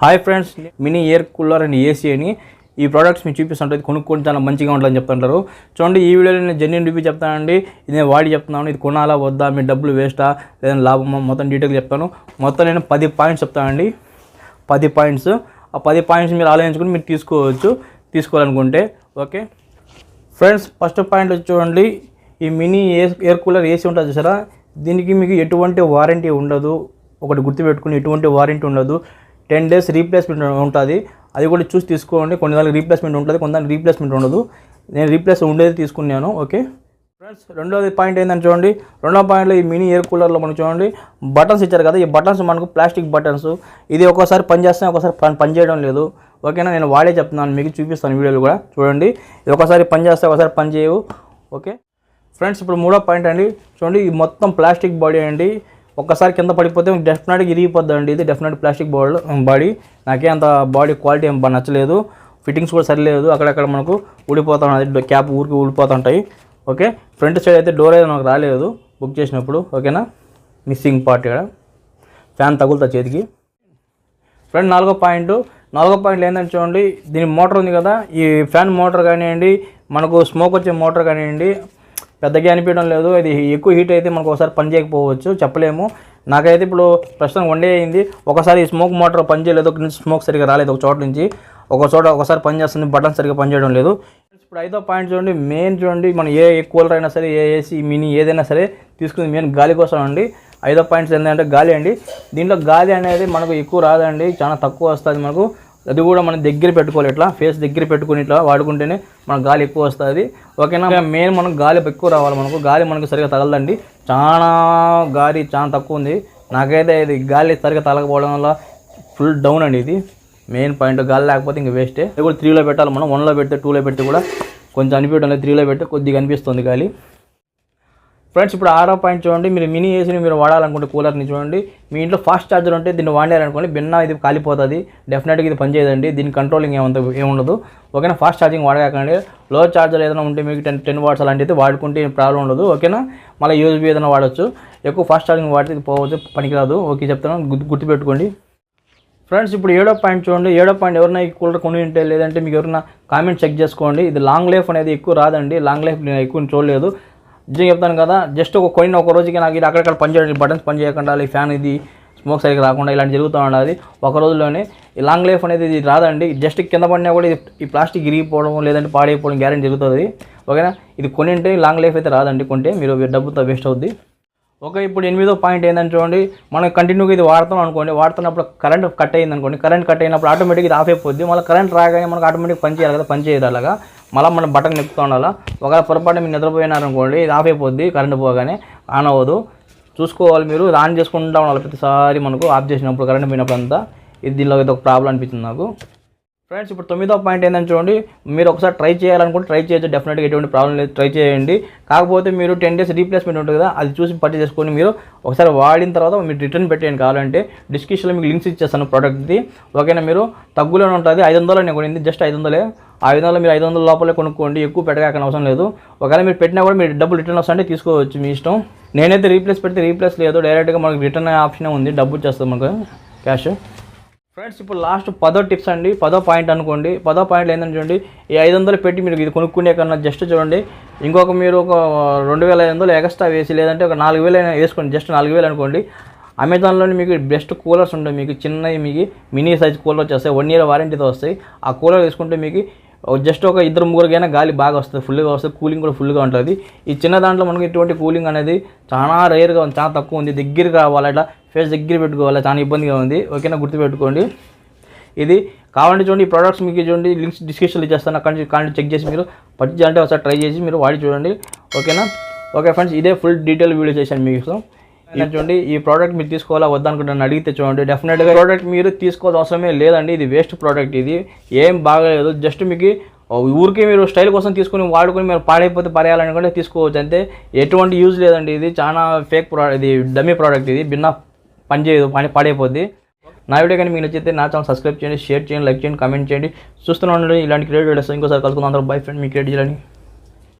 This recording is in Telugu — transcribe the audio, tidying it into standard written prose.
Hi friends, mini air cooler and AC అని ఈ ప్రోడక్ట్స్ మీకు చూపిస్తుంటారు. కొనుక్కొని చాలా మంచిగా ఉంటుందని చెప్తుంటారు. చూడండి, ఈ వీడియోలో నేను జెన్యూన్ రివ్యూ చెప్తానండి. ఇది నేను వాడి చెప్తున్నాను. ఇది కొనాలా వద్దా, మీ డబ్బులు వేస్టా లేదా లాభమా, మొత్తం డీటెయిల్ చెప్తాను. మొత్తం నేను 10 పాయింట్స్ చెప్తానండి. 10 పాయింట్స్. ఆ 10 పాయింట్స్ మీరు ఆలోచించుకుని మీరు తీసుకోవాలనుకుంటే. ఓకే ఫ్రెండ్స్, ఫస్ట్ పాయింట్ వచ్చి చూడండి, ఈ మినీ ఎయిర్ కూలర్ ఏసీ ఉంటుంది చూసారా, దీనికి మీకు ఎటువంటి వారంటీ ఉండదు. ఒకటి గుర్తుపెట్టుకుని, ఎటువంటి వారంటీ ఉండదు. 10 days రీప్లేస్మెంట్ ఉంటుంది. అది కూడా చూసి తీసుకోండి. కొన్ని దానికి రీప్లేస్మెంట్ ఉంటుంది, కొన్ని దానికి రీప్లేస్మెంట్ ఉండదు. నేను రీప్లేస్ ఉండేది తీసుకున్నాను. ఓకే ఫ్రెండ్స్, రెండోది పాయింట్ ఏంటంటే చూడండి, రెండో పాయింట్లో ఈ మినీ ఎయిర్ కూలర్లో మనకు చూడండి బటన్స్ ఇచ్చారు కదా. ఈ బటన్స్ మనకు ప్లాస్టిక్ బటన్స్. ఇది ఒక్కోసారి పని చేస్తాను, ఒకసారి పని చేయడం లేదు. ఓకేనా, నేను వాడే చెప్తున్నాను, మీకు చూపిస్తాను వీడియోలు కూడా చూడండి. ఇది ఒకసారి పని చేస్తే ఒకసారి పని చేయవు. ఓకే ఫ్రెండ్స్, ఇప్పుడు మూడో పాయింట్ అండి. చూడండి, ఇది మొత్తం ప్లాస్టిక్ బాడీ అండి. ఒక్కసారి కింద పడిపోతే డెఫినెట్గా ఇరిగిపోద్ది అండి. ఇది డెఫినెట్ ప్లాస్టిక్ బాడీ. నాకే అంత బాడీ క్వాలిటీ ఏం బాగా నచ్చలేదు. ఫిట్టింగ్స్ కూడా సరిలేదు. అక్కడక్కడ మనకు ఊడిపోతా ఉన్నది, క్యాప్ ఊరికి ఊడిపోతుంటాయి. ఓకే, ఫ్రంట్ సైడ్ అయితే డోర్ అయితే నాకు రాలేదు బుక్ చేసినప్పుడు. ఓకేనా, మిస్సింగ్ పార్ట్ ఇక్కడ ఫ్యాన్ తగులుతా చేతికి. ఫ్రెండ్ నాలుగో పాయింట్ ఏంటంటే చూడండి, దీని మోటార్ ఉంది కదా, ఈ ఫ్యాన్ మోటార్ కానివ్వండి, మనకు స్మోక్ వచ్చే మోటార్ కానివ్వండి, పెద్దగా అనిపించడం లేదు. ఇది ఎక్కువ హీట్ అయితే మనకు ఒకసారి పని చేయకపోవచ్చు, చెప్పలేము. నాకైతే ఇప్పుడు ప్రస్తుతం 1 day అయింది. ఒకసారి స్మోక్ మోటార్ పని చేయలేదు, స్మోక్ సరిగా రాలేదు ఒక చోట నుంచి. ఒకసారి పని చేస్తుంది, బటన్ సరిగా పనిచేయడం లేదు. ఇప్పుడు ఐదో పాయింట్ చూడండి, మెయిన్ చూడండి, మనం ఏ కూలర్ అయినా సరే, ఏ ఏసీ మినీ ఏదైనా సరే తీసుకుని మెయిన్ గాలి కోసం అండి. ఐదో పాయింట్స్ ఏంటంటే గాలి అండి. దీంట్లో గాలి అనేది మనకు ఎక్కువ రాదండి, చాలా తక్కువ వస్తుంది మనకు. అది కూడా మనం దగ్గర పెట్టుకోవాలి, ఇట్లా ఫేస్ దగ్గర పెట్టుకుని ఇట్లా వాడుకుంటేనే మనకు గాలి ఎక్కువ వస్తుంది. ఓకేనా, మెయిన్ మనకు గాలి ఎక్కువ రావాలి. గాలి మనకు సరిగా తగలదండి. గాలి చాలా తక్కువ ఉంది. నాకైతే ఇది గాలి సరిగా తగలకపోవడం వల్ల ఫుల్ డౌన్ అండి. ఇది మెయిన్ పాయింట్. గాలి లేకపోతే ఇంక వేస్టే. ఇది కూడా 3లో పెట్టాలి మనం. 1లో పెడితే 2లో పెడితే కూడా కొంచెం అనిపించడం లేదు. 3లో పెడితే కొద్దిగా అనిపిస్తుంది గాలి. ఫ్రెండ్స్, ఇప్పుడు 6వ పాయింట్ చూడండి, మీరు మినీ ఏసీని మీరు వాడాలనుకుంటే కూలర్ని చూడండి, మీ ఇంట్లో ఫాస్ట్ ఛార్జర్ ఉంటే దీన్ని వాడారనుకోండి, ఇది కాలిపోతుంది. డెఫినెట్గా ఇది పనిచేయదండి. దీని కంట్రోలింగ్ ఏముండదు. ఓకేనా, ఫాస్ట్ ఛార్జింగ్ వాడకండి. లో ఛార్జర్ ఏదైనా ఉంటే మీకు 10 watts అలాంటిది వాడుకుంటే ప్రాబ్లం ఉండదు. ఓకేనా, మళ్ళీ యూఎస్బీ ఏదైనా వాడచ్చు. ఎక్కువ ఫాస్ట్ ఛార్జింగ్ వాడితే ఇది పోవచ్చు, పనికిరాదు. ఓకే చెప్తాను, గుర్తుపెట్టుకోండి. ఫ్రెండ్స్, ఇప్పుడు 7వ పాయింట్ చూడండి. 7వ పాయింట్, ఎవరైనా ఈ కూలర్ కొని ఉంటే లేదంటే మీకు ఎవరైనా కామెంట్ చెక్ చేసుకోండి. ఇది లాంగ్ లైఫ్ అనేది ఎక్కువ రాదండి. లాంగ్ లైఫ్ నేను ఎక్కువ చూడలేదు. నిజంగా చెప్తాను కదా, జస్ట్ ఒక రోజుకి నాకు ఇది అక్కడక్కడ పనిచేయడం, బటన్స్ పని చేయకుండా, ఈ ఫ్యాన్ ఇది స్మోక్ సరిగ్గా రాకుండా ఇలాంటి జరుగుతూ ఉండదు. ఒక రోజులోనే ఈ లాంగ్ లైఫ్ అనేది ఇది రాదండి. జస్ట్ కింద పడినా కూడా ఈ ప్లాస్టిక్ ఇరిగిపోవడం లేదంటే పాడైపోవడం గ్యారెంటీ జరుగుతుంది. ఓకేనా, ఇది కొనింటే లాంగ్ లైఫ్ అయితే రాదండి. కొంటే మీరు డబ్బుతో వేస్ట్ అవుద్ది. ఓకే, ఇప్పుడు 8వ పాయింట్ ఏంటంటే చూడండి, మనం కంటిన్యూగా ఇది వాడుతున్నప్పుడు కరెంట్ కట్ అయింది అనుకోండి. కరెంట్ కట్ అయినప్పుడు ఆటోమేటిక్గా ఇది ఆఫ్ అయిపోద్ది. మళ్ళీ కరెంట్ రాగానే మనకు ఆటోమేటిక్ పని చేయాలి కదా, పని చేయదు. అలాగా మళ్ళీ మనం బటన్ నెక్కుతూ ఉండాలి. ఒకవేళ పొరపాటు మీరు నిద్రపోయినారనుకోండి, ఇది ఆఫ్ అయిపోద్ది. కరెంట్ పోగానే ఆన్ అవ్వదు. చూసుకోవాలి మీరు, ఆన్ చేసుకుంటూ ఉండాలి ప్రతిసారి. మనకు ఆఫ్ చేసినప్పుడు కరెంట్ పోయినప్పుడు అంతా ఇది దీనిలో అయితే ఒక ప్రాబ్లం అనిపించింది నాకు. ఫ్రెండ్స్, ఇప్పుడు 9వ పాయింట్ ఏంటంటే చూడండి, మీరు ఒకసారి ట్రై చేయాలనుకుంటే ట్రై చేయొచ్చు. డెఫినెట్గా ఎటువంటి ప్రాబ్లం లేదు, ట్రై చేయండి. కాకపోతే మీరు 10 days రీప్లేస్మెంట్ ఉంటుంది కదా, అది చూసి పర్చేస్ చేసుకొని మీరు ఒకసారి వాడిన తర్వాత మీరు రిటర్న్ పెట్టేయండి. కావాలంటే డిస్క్రిప్షన్లో మీకు లింక్స్ ఇచ్చేస్తాను ప్రోడక్ట్ది. ఓకేనా, మీరు తగ్గులోనే ఉంటుంది. 500 నేను కొనింది, జస్ట్ 500. ఆ 500 మీరు 500 లోపలే కొనుక్కోండి, ఎక్కువ పెట్టగాక అవసరం లేదు. ఒకవేళ మీరు పెట్టినా కూడా మీరు డబ్బులు రిటర్న్ వస్తుంటే తీసుకోవచ్చు, మీ ఇష్టం. నేనైతే రీప్లేస్ పెడితే రీప్లేస్ లేదు, డైరెక్ట్గా మనకు రిటర్న్ ఆప్షన్ ఉంది, డబ్బు వచ్చేస్తుంది మనకు క్యాష్. ఫ్రెండ్స్, ఇప్పుడు లాస్ట్ 10వ టిప్స్ అండి. 10వ పాయింట్ అనుకోండి. 10వ పాయింట్లో ఏంటంటే చూడండి, ఈ 500 పెట్టి మీరు ఇది కొనుక్కునే కన్నా జస్ట్ చూడండి, ఇంకొక మీరు ఒక 2500 ఎక్స్ట్రా వేసి లేదంటే ఒక 4000 వేసుకోండి. జస్ట్ 4000 అనుకోండి. అమెజాన్లోని మీకు బెస్ట్ కూలర్స్ ఉంటాయి. మీకు చిన్నవి, మీకు మినీ సైజ్ కూలర్ వచ్చేస్తాయి, 1 year వారంటీతో వస్తాయి. ఆ కూలర్ తీసుకుంటే మీకు జస్ట్ ఒక 2-3 గాలి బాగా వస్తుంది, ఫుల్గా వస్తుంది. కూలింగ్ కూడా ఫుల్గా ఉంటుంది. ఈ చిన్న దాంట్లో మనకి ఇటువంటి కూలింగ్ అనేది చాలా రేర్గా ఉంది, చాలా తక్కువ ఉంది. దగ్గరికి రావాలి, ఇట్లా ఫేస్ దగ్గర పెట్టుకోవాలి, చాలా ఇబ్బందిగా ఉంది. ఓకేనా, గుర్తుపెట్టుకోండి. ఇది కావాలంటే చూడండి, ఈ ప్రోడక్ట్స్ మీకు చూడండి లింక్స్ డిస్క్రిప్షన్లో ఇచ్చేస్తాను. అక్కడ చెక్ చేసి మీరు పర్చేజ్ అంటే ఒకసారి ట్రై చేసి మీరు వాడి చూడండి. ఓకేనా. ఓకే ఫ్రెండ్స్, ఇదే ఫుల్ డీటెయిల్ వీడియో చేశాను మీకు. చూడండి, ఈ ప్రోడక్ట్ మీరు తీసుకోవాలా వద్దనుకుంటున్నాను అడిగితే చూడండి, డెఫినెట్గా ప్రోడక్ట్ మీరు తీసుకోవాల్సిన అవసరమే లేదండి. ఇది వేస్ట్ ప్రోడక్ట్, ఇది ఏం బాగాలేదు. జస్ట్ మీకు ఊరికే మీరు స్టైల్ కోసం తీసుకుని వాడుకొని మీరు పాడైపోతే పడేయాలనుకుంటే తీసుకోవచ్చు అంతే. ఎటువంటి యూజ్ లేదండి. ఇది చాలా ఫేక్ ప్రోడక్ట్, ఇది డమ్మీ ప్రోడక్ట్. ఇది పని చేయదు, పాడైపోద్ది. నా వీడియో కానీ మీకు నచ్చితే నా ఛానల్ సబ్స్క్రైబ్ చేయండి, షేర్ చేయండి, లైక్ చేయండి, కామెంట్ చేయండి. చూస్తూనే ఉండండి ఇలాంటి క్రియేట్ వీడియోస్. ఇంకోసారి కలుసుకుందాం. అందరూ బై ఫ్రెండ్, మీ క్రియేట్ చేయాలని.